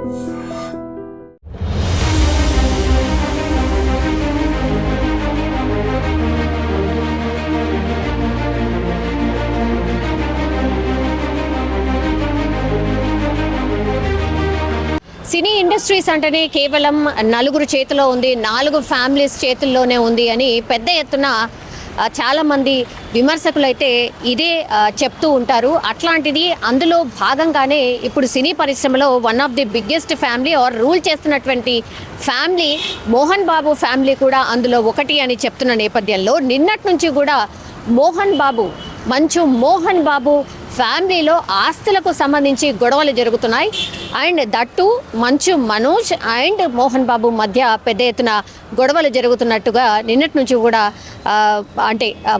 సినీ industries అంటేనే కేవలం నలుగురు చేతిలో ఉంది, 4 ఫ్యామిలీస్ చేతుల్లోనే ఉంది అని పెద్ద ఎత్తున చాలామంది విమర్శకులు అయితే ఇదే చెప్తూ ఉంటారు. అట్లాంటిది అందులో భాగంగానే ఇప్పుడు సినీ పరిశ్రమలో one of the biggest family or rule చేస్తున్నటువంటి ఫ్యామిలీ మోహన్ బాబు ఫ్యామిలీ కూడా అందులో ఒకటి అని చెప్తున్న నేపథ్యంలో నిన్నటి నుంచి కూడా మంచు మోహన్ బాబు ఫ్యామిలీలో ఆస్తులకు సంబంధించి గొడవలు జరుగుతున్నాయి. And that Manchu Manoj and Mohan Babu మధ్య పెద్ద ఎత్తున గొడవలు జరుగుతున్నట్టుగా నిన్నటి నుంచి కూడా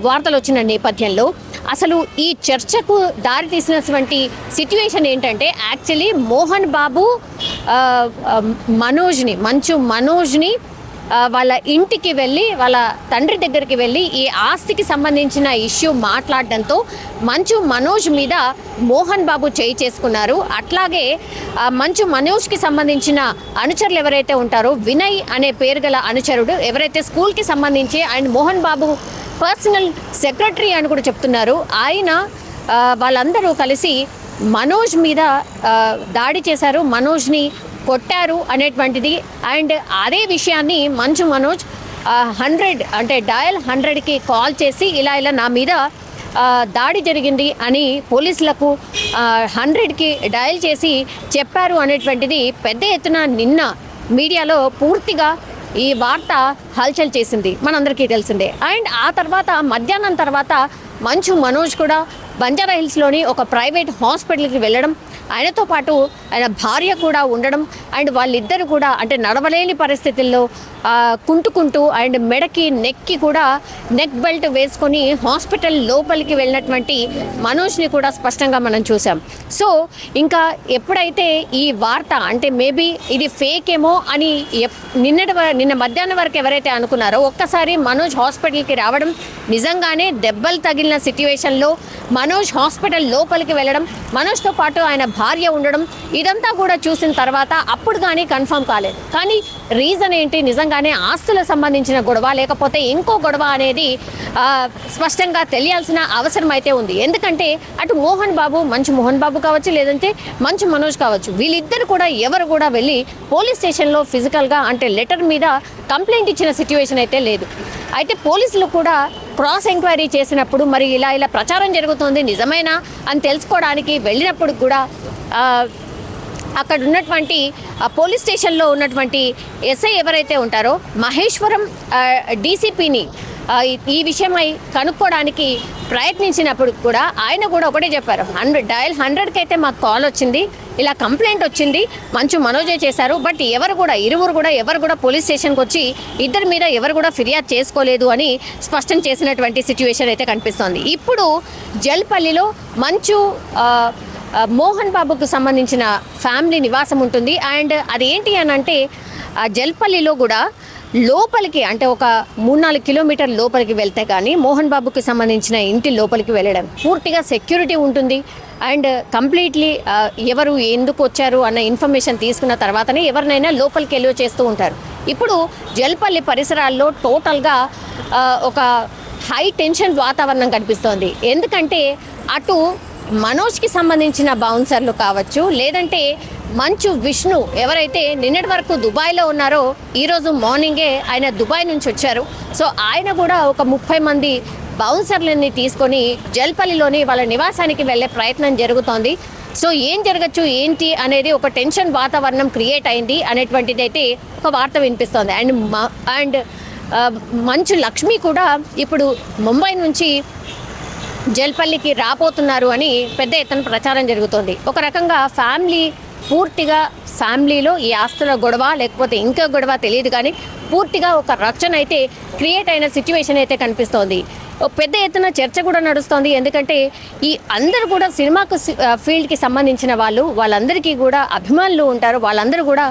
వార్తలు వచ్చిన నేపథ్యంలో అసలు ఈ చర్చకు దారితీసినటువంటి సిట్యుయేషన్ ఏంటంటే యాక్చువల్లీ మోహన్ బాబు మంచు మనోజ్ని వాళ్ళ ఇంటికి వెళ్ళి వాళ్ళ తండ్రి దగ్గరికి వెళ్ళి ఈ ఆస్తికి సంబంధించిన ఇష్యూ మాట్లాడడంతో మంచు మనోజ్ మీద మోహన్ బాబు చేయి చేసుకున్నారు. అట్లాగే మంచు మనోజ్కి సంబంధించిన అనుచరులు ఎవరైతే ఉంటారో వినయ్ అనే పేరు గల అనుచరుడు ఎవరైతే స్కూల్కి సంబంధించి and Mohan Babu personal secretary అని కూడా చెప్తున్నారు, ఆయన వాళ్ళందరూ కలిసి మనోజ్ మీద దాడి చేశారు, మనోజ్ని కొట్టారు అనేటువంటిది. అండ్ అదే విషయాన్ని మంచు మనోజ్ 100 డయల్ 100కి కాల్ చేసి ఇలా నా మీద దాడి జరిగింది అని పోలీసులకు 100కి డయల్ చేసి చెప్పారు అనేటువంటిది పెద్ద ఎత్తున నిన్న మీడియాలో పూర్తిగా ఈ వార్త హల్చల్ చేసింది, మనందరికీ తెలిసిందే. అండ్ ఆ తర్వాత మధ్యాహ్నం తర్వాత మంచు మనోజ్ కూడా బంజారా హిల్స్లోని ఒక ప్రైవేట్ హాస్పిటల్కి వెళ్ళడం, ఆయనతో పాటు ఆయన భార్య కూడా ఉండడం అండ్ వాళ్ళిద్దరు కూడా నడవలేని పరిస్థితుల్లో కుంటుకుంటూ అండ్ మెడకి నెక్కి కూడా నెక్ బెల్ట్ వేసుకొని హాస్పిటల్ లోపలికి వెళ్ళినటువంటి మనోజ్ని కూడా స్పష్టంగా మనం చూసాం. సో ఇంకా ఎప్పుడైతే ఈ వార్త మేబీ ఇది ఫేక్ ఏమో అని నిన్న మధ్యాహ్నం వరకు ఎవరైతే అనుకున్నారో ఒక్కసారి మనోజ్ హాస్పిటల్కి రావడం, నిజంగానే దెబ్బలు తగిలిన సిట్యుయేషన్లో మనోజ్ హాస్పిటల్ లోపలికి వెళ్ళడం, మనోజ్తో పాటు ఆయన భార్య ఉండడం, ఇదంతా కూడా చూసిన తర్వాత అప్పుడు కానీ కన్ఫర్మ్ కాలేదు. కానీ రీజన్ ఏంటి, నిజంగానే ఆస్తులకు సంబంధించిన గొడవ లేకపోతే ఇంకో గొడవ అనేది స్పష్టంగా తెలియాల్సిన అవసరం అయితే ఉంది. ఎందుకంటే అటు మంచు మోహన్ బాబు కావచ్చు, లేదంటే మంచు మనోజ్ కావచ్చు, వీళ్ళిద్దరు కూడా ఎవరు కూడా వెళ్ళి పోలీస్ స్టేషన్లో ఫిజికల్గా లెటర్ మీద కంప్లైంట్ ఇచ్చిన సిట్యుయేషన్ అయితే లేదు. అయితే పోలీసులు కూడా క్రాస్ ఎంక్వైరీ చేసినప్పుడు మరి ఇలా ప్రచారం జరుగుతుంది నిజమేనా అని తెలుసుకోవడానికి వెళ్ళినప్పుడు కూడా అక్కడ ఉన్నటువంటి పోలీస్ స్టేషన్లో ఉన్నటువంటి ఎస్ఐ ఎవరైతే ఉంటారో మహేశ్వరం డీసీపీని ఈ విషయమై కనుక్కోవడానికి ప్రయత్నించినప్పుడు కూడా ఆయన కూడా ఒకటే చెప్పారు, డయల్ 100కి అయితే మాకు కాల్ వచ్చింది, ఇలా కంప్లైంట్ వచ్చింది, మంచు మనోజే చేశారు, బట్ ఇరువురు కూడా పోలీస్ స్టేషన్కి వచ్చి ఇద్దరి మీద ఎవరు కూడా ఫిర్యాదు చేసుకోలేదు అని స్పష్టం చేసినటువంటి సిట్యుయేషన్ అయితే కనిపిస్తోంది. ఇప్పుడు జల్పల్లిలో మంచు మోహన్ బాబుకు సంబంధించిన ఫ్యామిలీ నివాసం ఉంటుంది. అండ్ అదేంటి అని జల్పల్లిలో కూడా లోపలికి ఒక 3-4 కిలోమీటర్ల లోపలికి వెళ్తే కానీ మోహన్ బాబుకి సంబంధించిన ఇంటి లోపలికి వెళ్ళడం పూర్తిగా సెక్యూరిటీ ఉంటుంది. అండ్ కంప్లీట్లీ ఎవరు ఎందుకు వచ్చారు అన్న ఇన్ఫర్మేషన్ తీసుకున్న తర్వాతనే ఎవరినైనా లోపలికి ఎల్లో చేస్తూ ఉంటారు. ఇప్పుడు జల్పల్లి పరిసరాల్లో టోటల్గా ఒక హై టెన్షన్ వాతావరణం కనిపిస్తోంది. ఎందుకంటే అటు మనోజ్కి సంబంధించిన బౌన్సర్లు కావచ్చు, లేదంటే మంచు విష్ణు ఎవరైతే నిన్నటి వరకు దుబాయ్లో ఉన్నారో ఈరోజు మార్నింగే ఆయన దుబాయ్ నుంచి వచ్చారు. సో ఆయన కూడా ఒక 30 మంది బౌన్సర్లని తీసుకొని జల్పల్లిలోని వాళ్ళ నివాసానికి వెళ్ళే ప్రయత్నం జరుగుతోంది. సో ఏం జరగచ్చు ఏంటి అనేది ఒక టెన్షన్ వాతావరణం క్రియేట్ అయింది అనేటువంటిది అయితే ఒక వార్త వినిపిస్తోంది. అండ్ మంచు లక్ష్మి కూడా ఇప్పుడు ముంబై నుంచి జల్పల్లికి రాబోతున్నారు అని పెద్ద ఎత్తున ప్రచారం జరుగుతోంది. ఒక రకంగా ఫ్యామిలీలో ఈ ఆస్తుల గొడవ లేకపోతే ఇంకా గొడవ తెలియదు, కానీ పూర్తిగా ఒక రక్షణ అయితే క్రియేట్ అయిన సిట్యుయేషన్ అయితే కనిపిస్తోంది. పెద్ద ఎత్తున చర్చ కూడా నడుస్తోంది. ఎందుకంటే ఈ అందరూ కూడా సినిమాకు ఫీల్డ్కి సంబంధించిన వాళ్ళందరికీ కూడా అభిమానులు ఉంటారు. వాళ్ళందరూ కూడా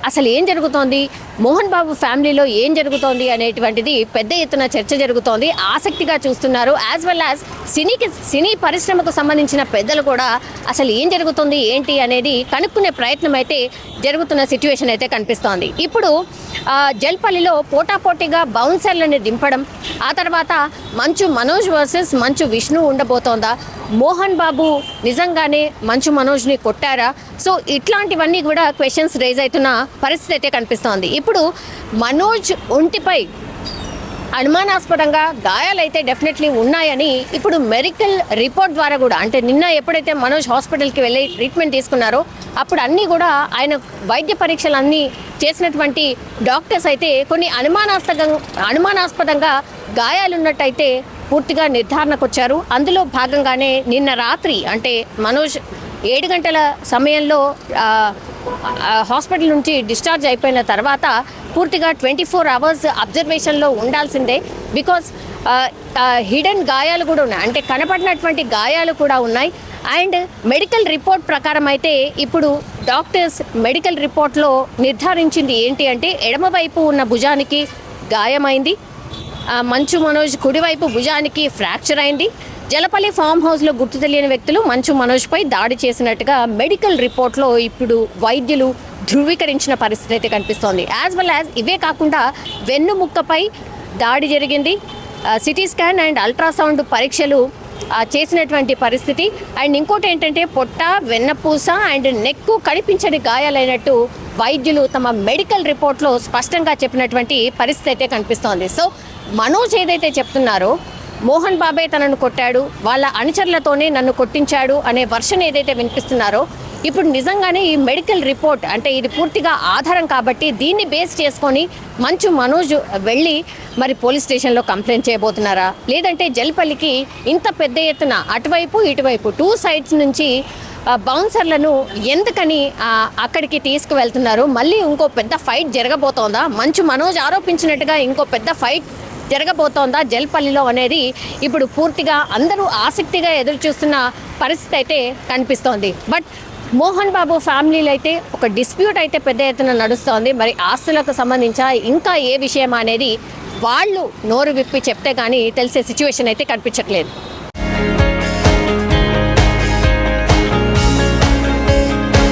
అసలు ఏం జరుగుతోంది, మోహన్ బాబు ఫ్యామిలీలో ఏం జరుగుతోంది అనేటువంటిది పెద్ద ఎత్తున చర్చ జరుగుతోంది. ఆసక్తిగా చూస్తున్నారు. యాజ్ వెల్ యాజ్ సినీ పరిశ్రమకు సంబంధించిన పెద్దలు కూడా అసలు ఏం జరుగుతుంది ఏంటి అనేది కనుక్కునే ప్రయత్నం అయితే జరుగుతున్న సిచ్యువేషన్ అయితే కనిపిస్తోంది. ఇప్పుడు జల్పల్లిలో పోటాపోటీగా బౌన్సర్లని దింపడం, ఆ తర్వాత మంచు మనోజ్ వర్సెస్ మంచు విష్ణు ఉండబోతోందా, మోహన్ బాబు నిజంగానే మంచు మనోజ్ని కొట్టారా? సో ఇట్లాంటివన్నీ కూడా క్వశ్చన్స్ రైజ్ అవుతున్న పరిస్థితి అయితే కనిపిస్తోంది. ఇప్పుడు మనోజ్ ఒంటిపై అనుమానాస్పదంగా గాయాలైతే డెఫినెట్లీ ఉన్నాయని ఇప్పుడు మెడికల్ రిపోర్ట్ ద్వారా కూడా, అంటే నిన్న ఎప్పుడైతే మనోజ్ హాస్పిటల్కి వెళ్ళి ట్రీట్మెంట్ తీసుకున్నారో అప్పుడు అన్నీ కూడా ఆయన వైద్య పరీక్షలు అన్నీ చేసినటువంటి డాక్టర్స్ అయితే కొన్ని అనుమానాస్పదంగా గాయాలున్నట్టయితే పూర్తిగా నిర్ధారణకు వచ్చారు. అందులో భాగంగానే నిన్న రాత్రి అంటే మనోజ్ 7 గంటల సమయంలో హాస్పిటల్ నుంచి డిశ్చార్జ్ అయిపోయిన తర్వాత పూర్తిగా 24 అవర్స్ అబ్జర్వేషన్లో ఉండాల్సిందే. బికాజ్ హిడెన్ గాయాలు కూడా ఉన్నాయి, అంటే కనపడినటువంటి గాయాలు కూడా ఉన్నాయి. అండ్ మెడికల్ రిపోర్ట్ ప్రకారం అయితే ఇప్పుడు డాక్టర్స్ మెడికల్ రిపోర్ట్లో నిర్ధారించింది ఏంటి అంటే ఎడమవైపు ఉన్న భుజానికి గాయమైంది, మంచు మనోజ్ కుడివైపు భుజానికి ఫ్రాక్చర్ అయింది. జలపల్లి ఫామ్ హౌస్లో గుర్తు తెలియని వ్యక్తులు మంచు మనోజ్పై దాడి చేసినట్టుగా మెడికల్ రిపోర్ట్లో ఇప్పుడు వైద్యులు ధృవీకరించిన పరిస్థితి అయితే కనిపిస్తోంది. యాజ్ వెల్ యాజ్ ఇవే కాకుండా వెన్నుముక్కపై దాడి జరిగింది, సిటీ స్కాన్ అండ్ అల్ట్రాసౌండ్ పరీక్షలు చేసినటువంటి పరిస్థితి. అండ్ ఇంకోటి ఏంటంటే పొట్ట, వెన్నపూస అండ్ నెక్కు కనిపించని గాయాలైనట్టు వైద్యులు తమ మెడికల్ రిపోర్ట్లో స్పష్టంగా చెప్పినటువంటి పరిస్థితి అయితే కనిపిస్తోంది. సో మనోజ్ ఏదైతే చెప్తున్నారో మోహన్ బాబే తనను కొట్టాడు, వాళ్ళ అనుచరులతోనే నన్ను కొట్టించాడు అనే వర్షన్ ఏదైతే వినిపిస్తున్నారో ఇప్పుడు నిజంగానే ఈ మెడికల్ రిపోర్ట్ అంటే ఇది పూర్తిగా ఆధారం కాబట్టి దీన్ని బేస్ చేసుకొని మంచు మనోజ్ వెళ్ళి మరి పోలీస్ స్టేషన్లో కంప్లైంట్ చేయబోతున్నారా, లేదంటే జల్పల్లికి ఇంత పెద్ద ఎత్తున అటువైపు ఇటువైపు 2 సైడ్స్ నుంచి బౌన్సర్లను ఎందుకని అక్కడికి తీసుకువెళ్తున్నారు, మళ్ళీ ఇంకో పెద్ద ఫైట్ జరగబోతోందా, మంచు మనోజ్ ఆరోపించినట్టుగా ఇంకో పెద్ద ఫైట్ జరగబోతోందా జల్పల్లిలో అనేది ఇప్పుడు పూర్తిగా అందరూ ఆసక్తిగా ఎదురు చూస్తున్న పరిస్థితి అయితే కనిపిస్తోంది. బట్ మోహన్ బాబు ఫ్యామిలీలో అయితే ఒక డిస్ప్యూట్ అయితే పెద్ద ఎత్తున నడుస్తోంది. మరి ఆస్తులకు సంబంధించి ఇంకా ఏ విషయం అనేది వాళ్ళు నోరు విప్పి చెప్తే కానీ తెలిసే సిచ్యువేషన్ అయితే కనిపించట్లేదు.